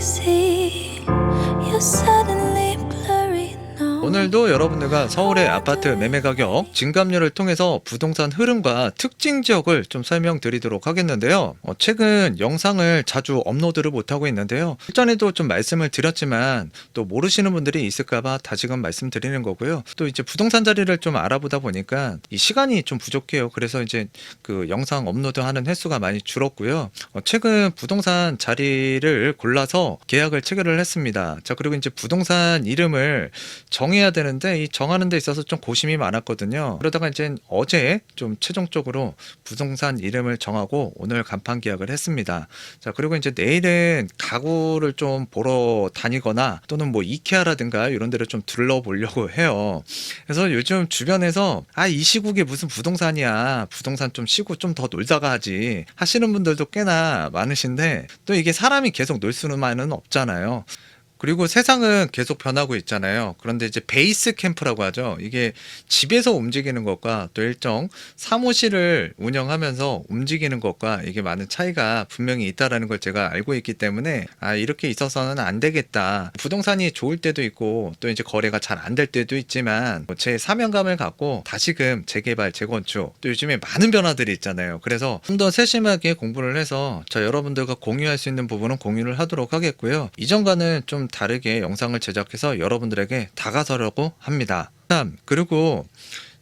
see you're suddenly blurry now. 오늘도 여러분들과 서울의 아파트 매매 가격 증감률을 통해서 부동산 흐름과 특징 지역을 좀 설명드리도록 하겠는데요. 최근 영상을 자주 업로드를 못하고 있는데요. 일전에도 좀 말씀을 드렸지만 또 모르시는 분들이 있을까봐 다시금 말씀드리는 거고요. 또 이제 부동산 자리를 좀 알아보다 보니까 이 시간이 좀 부족해요. 그래서 이제 그 영상 업로드하는 횟수가 많이 줄었고요. 최근 부동산 자리를 골라서 계약을 체결을 했습니다. 자, 그리고 이제 부동산 이름을 정해야 되는데 이 정하는 데 있어서 좀 고심이 많았거든요. 그러다가 이제 어제 좀 최종적으로 부동산 이름을 정하고 오늘 간판 계약을 했습니다. 자, 그리고 이제 내일은 가구를 좀 보러 다니거나 또는 뭐 이케아라든가 이런 데를 좀 둘러보려고 해요. 그래서 요즘 주변에서 이 시국에 무슨 부동산이야, 부동산 좀 쉬고 좀 더 놀다가 하지 하시는 분들도 꽤나 많으신데 또 이게 사람이 계속 놀 수만은 없잖아요. 그리고 세상은 계속 변하고 있잖아요. 그런데 이제 베이스 캠프라고 하죠. 이게 집에서 움직이는 것과 또 일정 사무실을 운영하면서 움직이는 것과 이게 많은 차이가 분명히 있다라는 걸 제가 알고 있기 때문에 이렇게 있어서는 안 되겠다. 부동산이 좋을 때도 있고 또 이제 거래가 잘 안 될 때도 있지만 제 사명감을 갖고 다시금 재개발, 재건축 또 요즘에 많은 변화들이 있잖아요. 그래서 좀 더 세심하게 공부를 해서 저 여러분들과 공유할 수 있는 부분은 공유를 하도록 하겠고요. 이전과는 좀 다르게 영상을 제작해서 여러분들에게 다가서려고 합니다. 그리고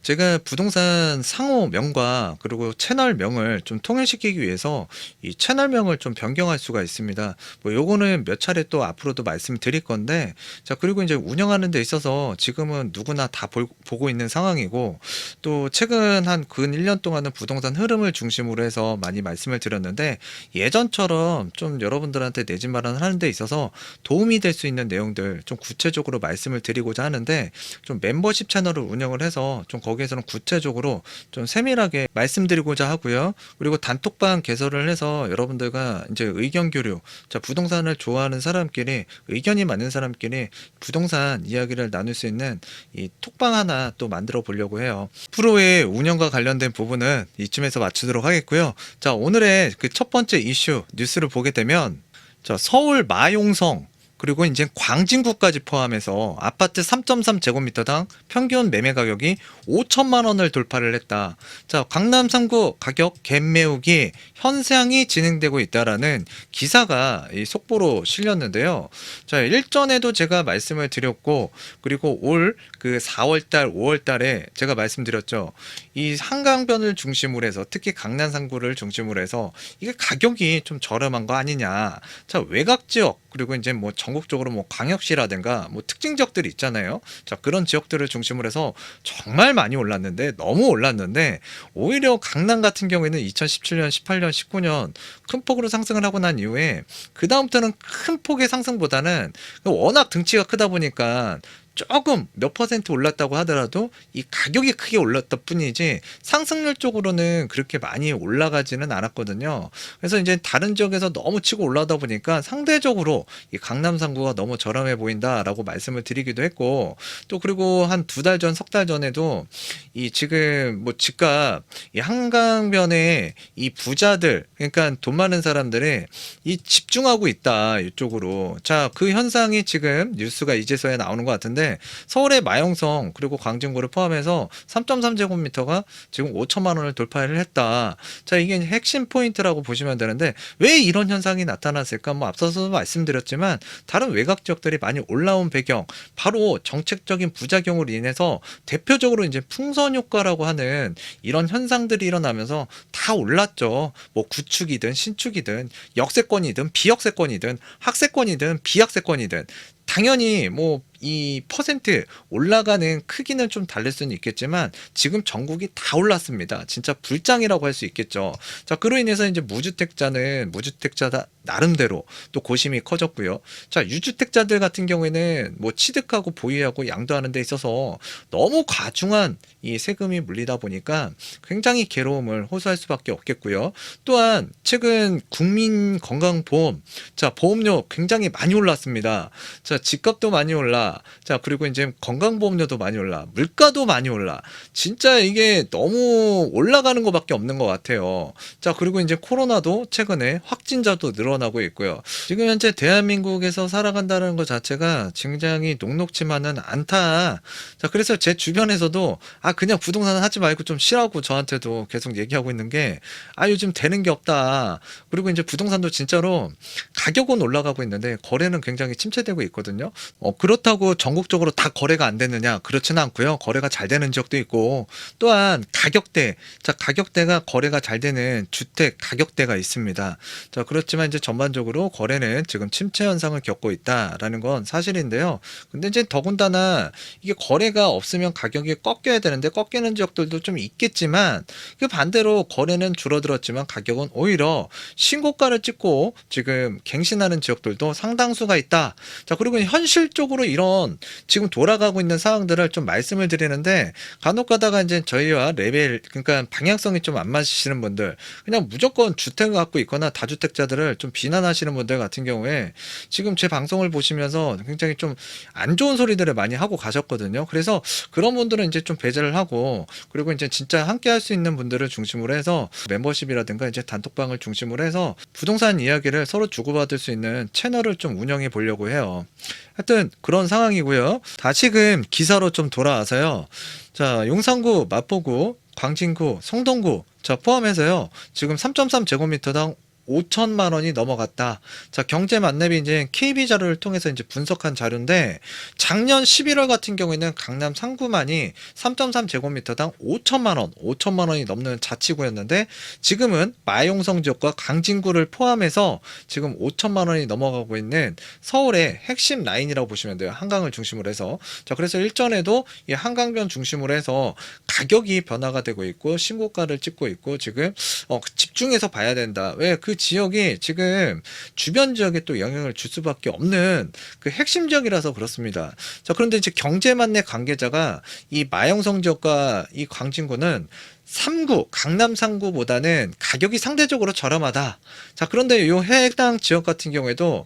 제가 부동산 상호명과 그리고 채널명을 좀 통일시키기 위해서 이 채널명을 좀 변경할 수가 있습니다. 뭐 요거는 몇 차례 또 앞으로도 말씀드릴 건데, 자, 그리고 이제 운영하는 데 있어서 지금은 누구나 다 보고 있는 상황이고, 또 최근 한 근 1년 동안은 부동산 흐름을 중심으로 해서 많이 말씀을 드렸는데, 예전처럼 좀 여러분들한테 내 집 마련하는 데 있어서 도움이 될 수 있는 내용들 좀 구체적으로 말씀을 드리고자 하는데, 좀 멤버십 채널을 운영을 해서 좀 거기에서는 구체적으로 좀 세밀하게 말씀드리고자 하고요. 그리고 단톡방 개설을 해서 여러분들과 이제 의견 교류, 자, 부동산을 좋아하는 사람끼리, 의견이 맞는 사람끼리 부동산 이야기를 나눌 수 있는 이 톡방 하나 또 만들어 보려고 해요. 프로의 운영과 관련된 부분은 이쯤에서 마치도록 하겠고요. 자, 오늘의 그 첫 번째 이슈 뉴스를 보게 되면, 자, 서울 마용성 그리고 이제 광진구까지 포함해서 아파트 3.3제곱미터당 평균 매매 가격이 5천만 원을 돌파를 했다. 자, 강남 3구 가격 갭 메우기 현상이 진행되고 있다라는 기사가 이 속보로 실렸는데요. 자, 일전에도 제가 말씀을 드렸고, 그리고 올 그 4월달, 5월달에 제가 말씀드렸죠. 이 한강변을 중심으로 해서 특히 강남 3구를 중심으로 해서 이게 가격이 좀 저렴한 거 아니냐. 자, 외곽 지역 그리고 이제 뭐 전국적으로 뭐 광역시라든가 뭐 특징 지역들이 있잖아요. 자, 그런 지역들을 중심으로 해서 정말 많이 올랐는데, 너무 올랐는데, 오히려 강남 같은 경우에는 2017년, 18년, 19년 큰 폭으로 상승을 하고 난 이후에 그 다음부터는 큰 폭의 상승보다는 워낙 등치가 크다 보니까 조금 몇 퍼센트 올랐다고 하더라도 이 가격이 크게 올랐다 뿐이지 상승률 쪽으로는 그렇게 많이 올라가지는 않았거든요. 그래서 이제 다른 지역에서 너무 치고 올라다 보니까 상대적으로 이 강남 3구가 너무 저렴해 보인다라고 말씀을 드리기도 했고, 또 그리고 한 2달 전, 석 달 전에도 이 지금 뭐 집값 이 한강변에 이 부자들, 그러니까 돈 많은 사람들이 이 집중하고 있다 이쪽으로. 자, 그 현상이 지금 뉴스가 이제서야 나오는 것 같은데, 서울의 마용성 그리고 광진구를 포함해서 3.3제곱미터가 지금 5천만 원을 돌파를 했다. 자, 이게 핵심 포인트라고 보시면 되는데, 왜 이런 현상이 나타났을까? 뭐 앞서서 말씀드렸지만 다른 외곽 지역들이 많이 올라온 배경, 바로 정책적인 부작용으로 인해서 대표적으로 이제 풍선 효과라고 하는 이런 현상들이 일어나면서 다 올랐죠. 뭐 구축이든 신축이든 역세권이든 비역세권이든 학세권이든 비학세권이든 당연히 뭐 이 퍼센트 올라가는 크기는 좀 다를 수는 있겠지만 지금 전국이 다 올랐습니다. 진짜 불장이라고 할 수 있겠죠. 자, 그로 인해서 이제 무주택자는 무주택자다 나름대로 또 고심이 커졌고요. 자, 유주택자들 같은 경우에는 뭐 취득하고 보유하고 양도하는 데 있어서 너무 과중한 이 세금이 물리다 보니까 굉장히 괴로움을 호소할 수밖에 없겠고요. 또한 최근 국민건강보험, 자, 보험료 굉장히 많이 올랐습니다. 자, 집값도 많이 올라, 자, 그리고 이제 건강보험료도 많이 올라, 물가도 많이 올라. 진짜 이게 너무 올라가는 것밖에 없는 것 같아요. 자, 그리고 이제 코로나도 최근에 확진자도 늘어 드러나고 있고요. 지금 현재 대한민국에서 살아간다는 것 자체가 굉장히 녹록지만은 않다. 자, 그래서 제 주변에서도 그냥 부동산 하지 말고 좀 쉬라고 저한테도 계속 얘기하고 있는 게 요즘 되는 게 없다. 그리고 이제 부동산도 진짜로 가격은 올라가고 있는데 거래는 굉장히 침체되고 있거든요. 그렇다고 전국적으로 다 거래가 안 되느냐? 그렇지는 않고요. 거래가 잘 되는 지역도 있고, 또한 가격대, 자, 가격대가 거래가 잘 되는 주택 가격대가 있습니다. 자, 그렇지만 이제 전반적으로 거래는 지금 침체 현상을 겪고 있다라는 건 사실인데요. 근데 이제 더군다나 이게 거래가 없으면 가격이 꺾여야 되는데 꺾이는 지역들도 좀 있겠지만, 그 반대로 거래는 줄어들었지만 가격은 오히려 신고가를 찍고 지금 갱신하는 지역들도 상당수가 있다. 자, 그리고 현실적으로 이런 지금 돌아가고 있는 상황들을 좀 말씀을 드리는데, 간혹 가다가 이제 저희와 레벨, 그러니까 방향성이 좀 안 맞으시는 분들, 그냥 무조건 주택을 갖고 있거나 다주택자들을 좀 비난하시는 분들 같은 경우에 지금 제 방송을 보시면서 굉장히 좀 안 좋은 소리들을 많이 하고 가셨거든요. 그래서 그런 분들은 이제 좀 배제를 하고, 그리고 이제 진짜 함께 할 수 있는 분들을 중심으로 해서 멤버십이라든가 이제 단톡방을 중심으로 해서 부동산 이야기를 서로 주고받을 수 있는 채널을 좀 운영해 보려고 해요. 하여튼 그런 상황이고요. 다시금 기사로 좀 돌아와서요. 자, 용산구, 마포구, 광진구, 성동구, 자, 포함해서요. 지금 3.3제곱미터당 5천만 원이 넘어갔다. 자, 경제 만렙이 이제 KB 자료를 통해서 이제 분석한 자료인데, 작년 11월 같은 경우에는 강남 상구만이 3.3제곱미터당 5천만 원이 넘는 자치구였는데, 지금은 마용성 지역과 강진구를 포함해서 지금 5천만 원이 넘어가고 있는 서울의 핵심 라인이라고 보시면 돼요. 한강을 중심으로 해서. 자, 그래서 일전에도 이 한강변 중심으로 해서 가격이 변화가 되고 있고 신고가를 찍고 있고, 지금 집중해서 봐야 된다. 왜? 그 지역이 지금 주변 지역에 또 영향을 줄 수밖에 없는 그 핵심 지역이라서 그렇습니다. 자, 그런데 이제 경제만내 관계자가 이 마영성 지역과 이 광진구는 3구, 강남 3구보다는 가격이 상대적으로 저렴하다. 자, 그런데 요 해당 지역 같은 경우에도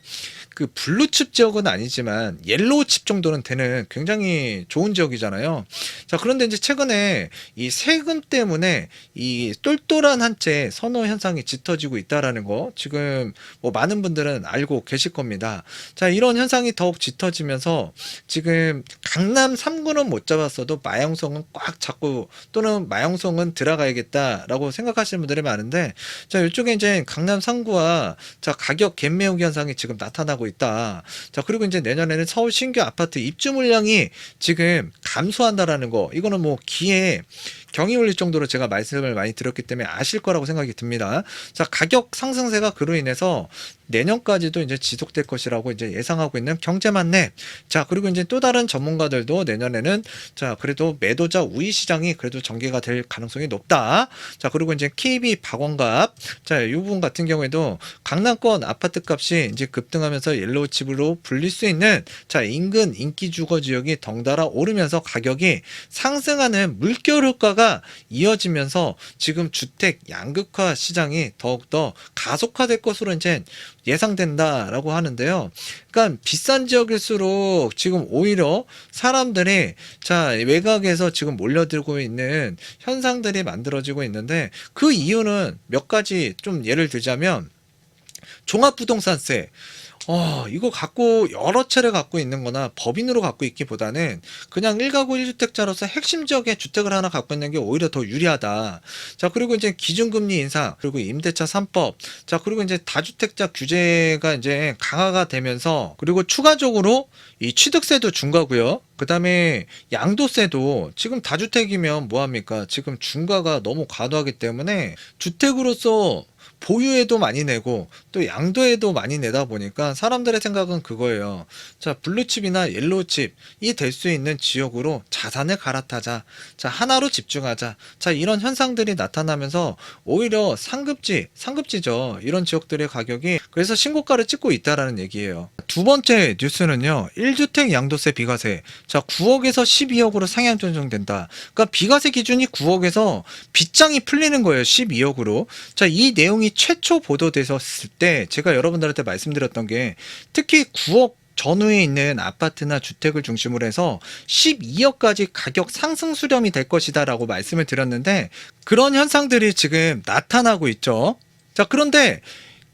그 블루칩 지역은 아니지만 옐로우칩 정도는 되는 굉장히 좋은 지역이잖아요. 자, 그런데 이제 최근에 이 세금 때문에 이 똘똘한 한 채 선호 현상이 짙어지고 있다라는 거 지금 뭐 많은 분들은 알고 계실 겁니다. 자, 이런 현상이 더욱 짙어지면서 지금 강남 3구는 못 잡았어도 마영성은 꽉 잡고, 또는 마영성은 들어가야겠다라고 생각하시는 분들이 많은데, 자, 이쪽에 이제 강남 3구와 자, 가격 갭 매우기 현상이 지금 나타나고 있다. 자, 그리고 이제 내년에는 서울 신규 아파트 입주 물량이 지금 감소한다라는 거, 이거는 뭐 귀에 경이 울릴 정도로 제가 말씀을 많이 드렸기 때문에 아실 거라고 생각이 듭니다. 자, 가격 상승세가 그로 인해서 내년까지도 이제 지속될 것이라고 이제 예상하고 있는 경제만렙. 자, 그리고 이제 또 다른 전문가들도 내년에는 자, 그래도 매도자 우위 시장이 그래도 전개가 될 가능성이 높다. 자, 그리고 이제 KB 박원갑. 자, 이 부분 같은 경우에도 강남권 아파트 값이 이제 급등하면서 옐로우칩으로 불릴 수 있는 자, 인근 인기 주거 지역이 덩달아 오르면서 가격이 상승하는 물결 효과가 이어지면서 지금 주택 양극화 시장이 더욱더 가속화될 것으로 이제 예상된다라고 하는데요. 그러니까 비싼 지역일수록 지금 오히려 사람들이 자, 외곽에서 지금 몰려들고 있는 현상들이 만들어지고 있는데, 그 이유는 몇 가지 좀 예를 들자면, 종합부동산세. 이거 갖고 여러 채를 갖고 있는 거나 법인으로 갖고 있기보다는 그냥 1가구 1주택자로서 핵심 지역에 주택을 하나 갖고 있는 게 오히려 더 유리하다. 자, 그리고 이제 기준금리 인상, 그리고 임대차 3법. 자, 그리고 이제 다주택자 규제가 이제 강화가 되면서, 그리고 추가적으로 이 취득세도 중과고요. 그 다음에 양도세도 지금 다주택이면 뭐합니까? 지금 중과가 너무 과도하기 때문에 주택으로서 보유에도 많이 내고 또 양도에도 많이 내다 보니까 사람들의 생각은 그거예요. 자, 블루칩이나 옐로우칩이 될 수 있는 지역으로 자산을 갈아타자. 자, 하나로 집중하자. 자, 이런 현상들이 나타나면서 오히려 상급지죠. 이런 지역들의 가격이 그래서 신고가를 찍고 있다라는 얘기예요. 두 번째 뉴스는요. 1주택 양도세 비과세. 자, 9억에서 12억으로 상향 조정된다. 그러니까 비과세 기준이 9억에서 빗장이 풀리는 거예요. 12억으로. 자, 이 내용이 최초 보도됐었을 때 제가 여러분들한테 말씀드렸던 게, 특히 9억 전후에 있는 아파트나 주택을 중심으로 해서 12억까지 가격 상승 수렴이 될 것이다 라고 말씀을 드렸는데, 그런 현상들이 지금 나타나고 있죠. 자, 그런데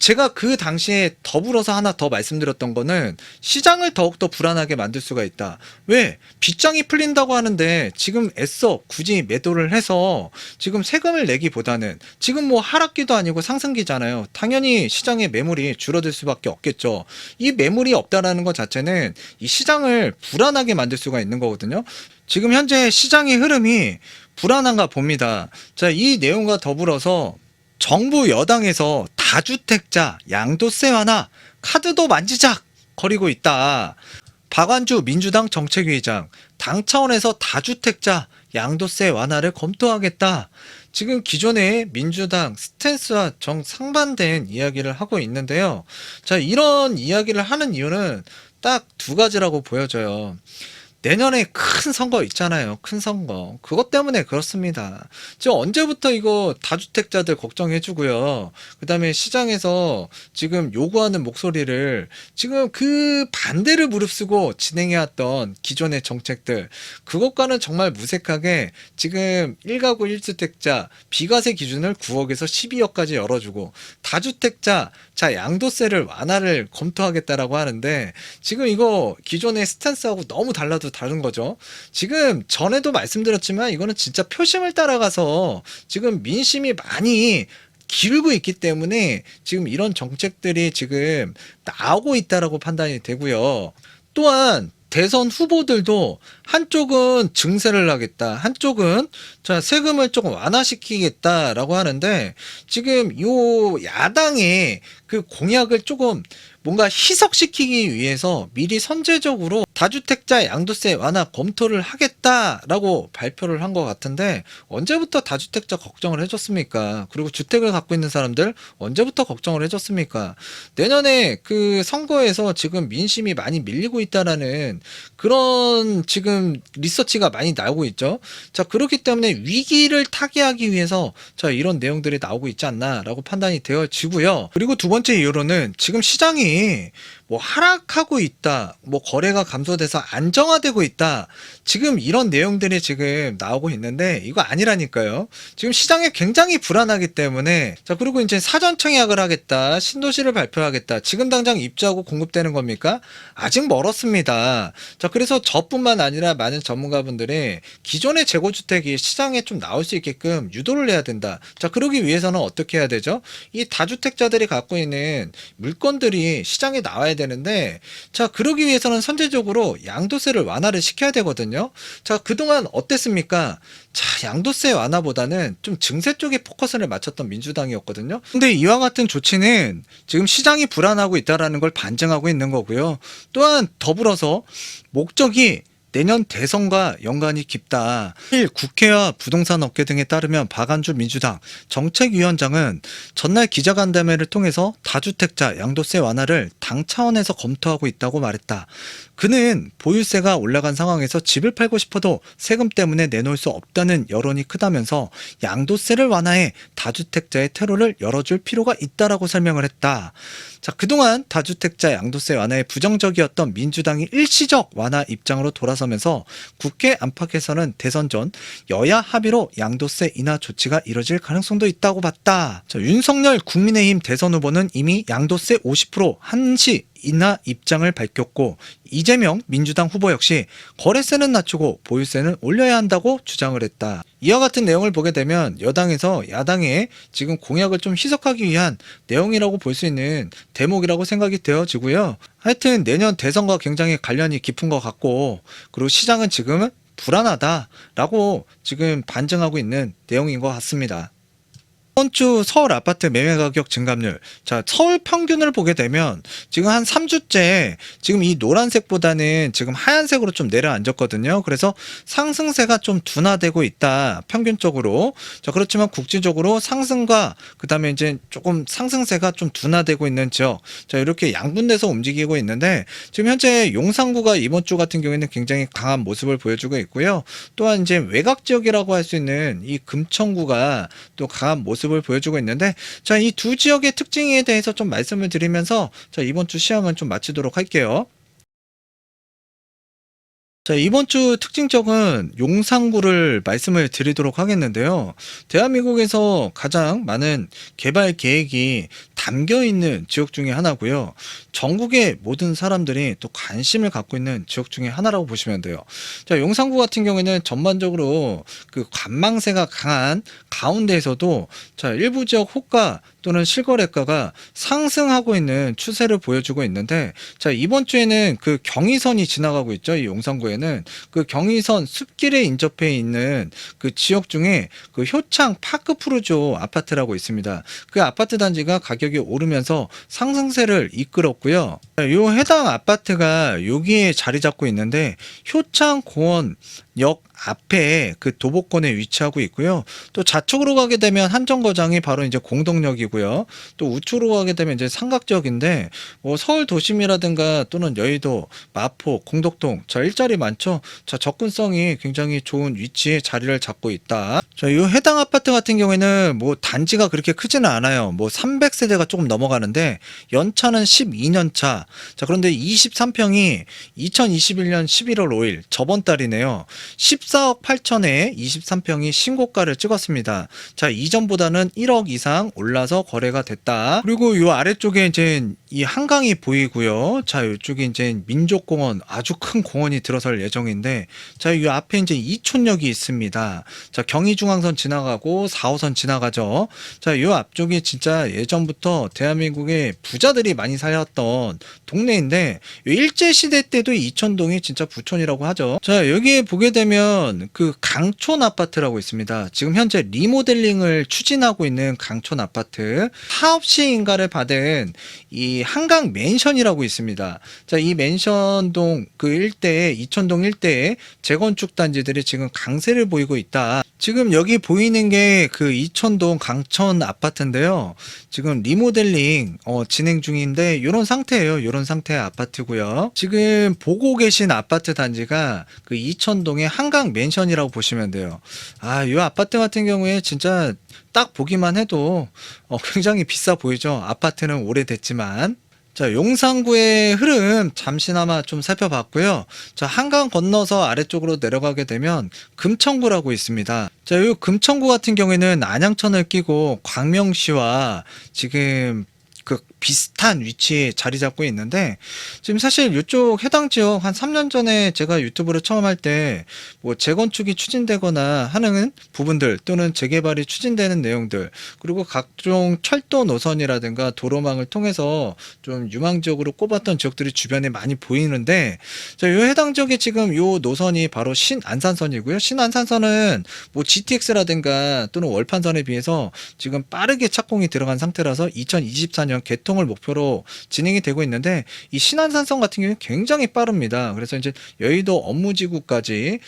제가 그 당시에 더불어서 하나 더 말씀드렸던 거는 시장을 더욱더 불안하게 만들 수가 있다. 왜? 빗장이 풀린다고 하는데 지금 애써 굳이 매도를 해서 지금 세금을 내기보다는 지금 뭐 하락기도 아니고 상승기잖아요. 당연히 시장의 매물이 줄어들 수밖에 없겠죠. 이 매물이 없다라는 것 자체는 이 시장을 불안하게 만들 수가 있는 거거든요. 지금 현재 시장의 흐름이 불안한가 봅니다. 자, 이 내용과 더불어서 정부 여당에서 다주택자 양도세 완화 카드도 만지작 거리고 있다. 박완주 민주당 정책위의장 당 차원에서 다주택자 양도세 완화를 검토하겠다. 지금 기존의 민주당 스탠스와 정상반된 이야기를 하고 있는데요. 자, 이런 이야기를 하는 이유는 딱 두 가지라고 보여져요. 내년에 큰 선거 있잖아요. 큰 선거. 그것 때문에 그렇습니다. 지금 언제부터 이거 다주택자들 걱정해주고요. 그 다음에 시장에서 지금 요구하는 목소리를 지금 그 반대를 무릅쓰고 진행해왔던 기존의 정책들. 그것과는 정말 무색하게 지금 1가구 1주택자 비과세 기준을 9억에서 12억까지 열어주고 다주택자 자 양도세를 완화를 검토하겠다라고 하는데 지금 이거 기존의 스탠스하고 너무 달라도 다른 거죠. 지금 전에도 말씀드렸지만 이거는 진짜 표심을 따라가서 지금 민심이 많이 기울고 있기 때문에 지금 이런 정책들이 지금 나오고 있다라고 판단이 되고요. 또한 대선 후보들도 한쪽은 증세를 하겠다, 한쪽은 자 세금을 조금 완화시키겠다라고 하는데 지금 요 야당의 그 공약을 조금 뭔가 희석시키기 위해서 미리 선제적으로 다주택자 양도세 완화 검토를 하겠다라고 발표를 한 것 같은데 언제부터 다주택자 걱정을 해줬습니까? 그리고 주택을 갖고 있는 사람들 언제부터 걱정을 해줬습니까? 내년에 그 선거에서 지금 민심이 많이 밀리고 있다라는 그런 지금 리서치가 많이 나오고 있죠. 자, 그렇기 때문에 위기를 타개하기 위해서 자 이런 내용들이 나오고 있지 않나라고 판단이 되어지고요. 그리고 두 번째 이유로는 지금 시장이 뭐 하락하고 있다, 뭐 거래가 감소돼서 안정화되고 있다, 지금 이런 내용들이 지금 나오고 있는데 이거 아니라니까요. 지금 시장이 굉장히 불안하기 때문에 자 그리고 이제 사전 청약을 하겠다, 신도시를 발표하겠다, 지금 당장 입주하고 공급되는 겁니까? 아직 멀었습니다. 자 그래서 저뿐만 아니라 많은 전문가분들이 기존의 재고주택이 시장에 좀 나올 수 있게끔 유도를 해야 된다. 자 그러기 위해서는 어떻게 해야 되죠? 이 다주택자들이 갖고 있는 물건들이 시장에 나와야 되는데 자 그러기 위해서는 선제적으로 양도세를 완화를 시켜야 되거든요. 자 그동안 어땠습니까? 자 양도세 완화보다는 좀 증세 쪽에 포커스를 맞췄던 민주당이었거든요. 근데 이와 같은 조치는 지금 시장이 불안하고 있다는 걸 반증하고 있는 거고요. 또한 더불어서 목적이 내년 대선과 연관이 깊다. 1. 국회와 부동산 업계 등에 따르면 박완주 민주당 정책위원장은 전날 기자간담회를 통해서 다주택자 양도세 완화를 당 차원에서 검토하고 있다고 말했다. 그는 보유세가 올라간 상황에서 집을 팔고 싶어도 세금 때문에 내놓을 수 없다는 여론이 크다면서 양도세를 완화해 다주택자의 퇴로를 열어줄 필요가 있다라고 설명을 했다. 자, 그동안 다주택자 양도세 완화에 부정적이었던 민주당이 일시적 완화 입장으로 돌아서면서 국회 안팎에서는 대선 전 여야 합의로 양도세 인하 조치가 이뤄질 가능성도 있다고 봤다. 자, 윤석열 국민의힘 대선 후보는 이미 양도세 50% 한시 인하 입장을 밝혔고 이재명 민주당 후보 역시 거래세는 낮추고 보유세는 올려야 한다고 주장을 했다. 이와 같은 내용을 보게 되면 여당에서 야당의 지금 공약을 좀 희석하기 위한 내용이라고 볼 수 있는 대목이라고 생각이 되어지고요. 하여튼 내년 대선과 굉장히 관련이 깊은 것 같고 그리고 시장은 지금은 불안하다라고 지금 반증하고 있는 내용인 것 같습니다. 이번 주 서울 아파트 매매 가격 증감률. 자, 서울 평균을 보게 되면 지금 한 3주째 지금 이 노란색보다는 지금 하얀색으로 좀 내려앉았거든요. 그래서 상승세가 좀 둔화되고 있다. 평균적으로. 자, 그렇지만 국지적으로 상승과 그다음에 이제 조금 상승세가 좀 둔화되고 있는 지역. 자, 이렇게 양분돼서 움직이고 있는데 지금 현재 용산구가 이번 주 같은 경우에는 굉장히 강한 모습을 보여주고 있고요. 또한 이제 외곽 지역이라고 할 수 있는 이 금천구가 또 강한 모습을 보여주고 있는데 자, 이 두 지역의 특징에 대해서 좀 말씀을 드리면서 자, 이번 주 시황은 좀 마치도록 할게요. 자, 이번 주 특징적은 용산구를 말씀을 드리도록 하겠는데요. 대한민국에서 가장 많은 개발 계획이 담겨 있는 지역 중에 하나고요. 전국의 모든 사람들이 또 관심을 갖고 있는 지역 중에 하나라고 보시면 돼요. 자, 용산구 같은 경우에는 전반적으로 그 관망세가 강한 가운데에서도 자, 일부 지역 호가 또는 실거래가가 상승하고 있는 추세를 보여주고 있는데, 자, 이번 주에는 그 경의선이 지나가고 있죠. 이 용산구에는 그 경의선 숲길에 인접해 있는 그 지역 중에 그 효창 파크푸르조 아파트라고 있습니다. 그 아파트 단지가 가격이 오르면서 상승세를 이끌었고요. 이 해당 아파트가 여기에 자리 잡고 있는데 효창공원역 앞에 그 도보권에 위치하고 있고요. 또 좌측으로 가게 되면 한정거장이 바로 이제 공덕역이고요. 또 우측으로 가게 되면 이제 삼각지역인데, 뭐 서울 도심이라든가 또는 여의도, 마포, 공덕동, 자, 일자리 많죠. 자, 접근성이 굉장히 좋은 위치에 자리를 잡고 있다. 자, 이 해당 아파트 같은 경우에는 뭐 단지가 그렇게 크지는 않아요. 뭐 300세대가 조금 넘어가는데 연차는 12년 차. 자, 그런데 23평이 2021년 11월 5일 저번 달이네요. 14억 8천에 23평이 신고가를 찍었습니다. 자, 이전보다는 1억 이상 올라서 거래가 됐다. 그리고 이 아래쪽에 이제 이 한강이 보이고요. 자, 이쪽에 이제 민족공원, 아주 큰 공원이 들어설 예정인데, 자, 이 앞에 이제 이촌역이 있습니다. 자, 경의중앙선 지나가고 4호선 지나가죠. 자, 이 앞쪽이 진짜 예전부터 대한민국의 부자들이 많이 살았던 동네인데, 일제시대 때도 이촌동이 진짜 부촌이라고 하죠. 자, 여기에 보게 되면 그 강촌 아파트라고 있습니다. 지금 현재 리모델링을 추진하고 있는 강촌 아파트, 사업 시행인가를 받은 이 한강 맨션이라고 있습니다. 자, 이 맨션동 그 일대에, 이촌동 일대에 재건축 단지들이 지금 강세를 보이고 있다. 지금 여기 보이는 게 그 이촌동 강촌 아파트인데요. 지금 리모델링 진행 중인데 이런 상태예요. 이런 상태의 아파트고요. 지금 보고 계신 아파트 단지가 그 이촌동의 한강 맨션이라고 보시면 돼요. 아, 이 아파트 같은 경우에 진짜 딱 보기만 해도 굉장히 비싸 보이죠. 아파트는 오래됐지만. 자, 용산구의 흐름 잠시나마 좀 살펴봤고요. 자, 한강 건너서 아래쪽으로 내려가게 되면 금천구라고 있습니다. 자, 이 금천구 같은 경우에는 안양천을 끼고 광명시와 지금 그 비슷한 위치에 자리 잡고 있는데, 지금 사실 이쪽 해당 지역 한 3년 전에 제가 유튜브를 처음 할 때 뭐 재건축이 추진되거나 하는 부분들 또는 재개발이 추진되는 내용들, 그리고 각종 철도 노선이라든가 도로망을 통해서 좀 유망지역으로 꼽았던 지역들이 주변에 많이 보이는데, 자, 이 해당 지역에 지금 요 노선이 바로 신안산선이고요. 신안산선은 뭐 GTX라든가 또는 월판선에 비해서 지금 빠르게 착공이 들어간 상태라서 2024년 개통을 목표로 진행이 되고 있는데, 이 신안산선 같은 경우는 굉장히 빠릅니다. 그래서 이제 여의도 업무지구까지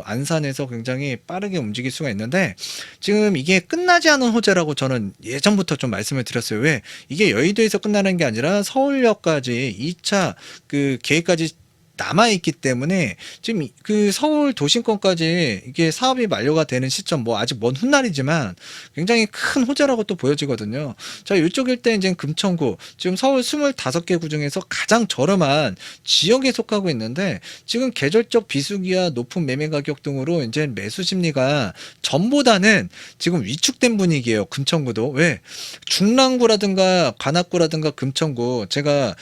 안산에서 굉장히 빠르게 움직일 수가 있는데, 지금 이게 끝나지 않은 호재라고 저는 예전부터 좀 말씀을 드렸어요. 왜? 이게 여의도에서 끝나는 게 아니라 서울역까지 2차 그 계획까지 남아있기 때문에 지금 그 서울 도심권까지 이게 사업이 만료가 되는 시점, 뭐 아직 먼 훗날이지만 굉장히 큰 호재라고 또 보여지거든요. 자, 이쪽 일대 이제 금천구, 지금 서울 25개 구 중에서 가장 저렴한 지역에 속하고 있는데, 지금 계절적 비수기와 높은 매매 가격 등으로 이제 매수 심리가 전보다는 지금 위축된 분위기예요. 금천구도. 왜? 중랑구라든가 관악구라든가 금천구, 제가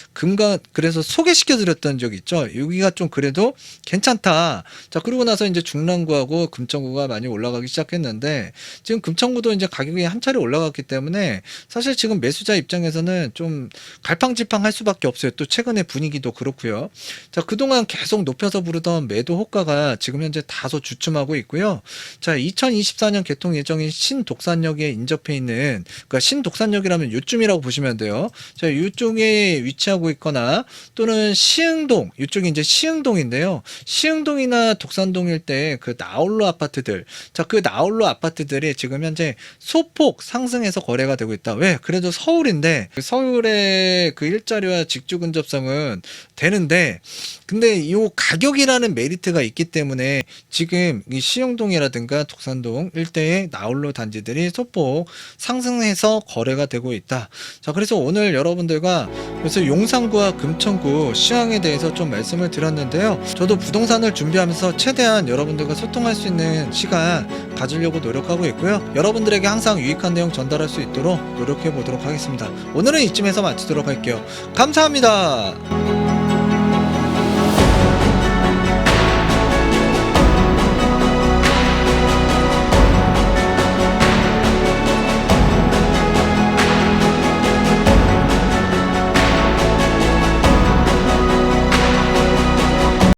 그래서 소개시켜 드렸던 적 있죠. 여기가 좀 그래도 괜찮다. 자, 그러고 나서 이제 중랑구하고 금천구가 많이 올라가기 시작했는데, 지금 금천구도 이제 가격이 한 차례 올라갔기 때문에 사실 지금 매수자 입장에서는 좀 갈팡질팡할 수밖에 없어요. 또 최근에 분위기도 그렇고요. 자, 그동안 계속 높여서 부르던 매도 호가가 지금 현재 다소 주춤하고 있고요. 자, 2024년 개통 예정인 신독산역에 인접해 있는, 그러니까 신독산역이라면 요쯤이라고 보시면 돼요. 자, 이쪽에 위치하고 있거나 또는 시흥동, 이쪽이 이제 시흥동인데요. 시흥동이나 독산동 일대 그 나홀로 아파트들, 자, 그 나홀로 아파트들이 지금 현재 소폭 상승해서 거래가 되고 있다. 왜? 그래도 서울인데 서울의 그 일자리와 직주 근접성은 되는데, 근데 이 가격이라는 메리트가 있기 때문에 지금 이 시흥동이라든가 독산동 일대의 나홀로 단지들이 소폭 상승해서 거래가 되고 있다. 자, 그래서 오늘 여러분들과 그래서 용산구와 금천구 시황에 대해서 좀 말씀을 말씀을 드렸는데요. 저도 부동산을 준비하면서 최대한 여러분들과 소통할 수 있는 시간 가지려고 노력하고 있고요. 여러분들에게 항상 유익한 내용 전달할 수 있도록 노력해 보도록 하겠습니다. 오늘은 이쯤에서 마치도록 할게요. 감사합니다.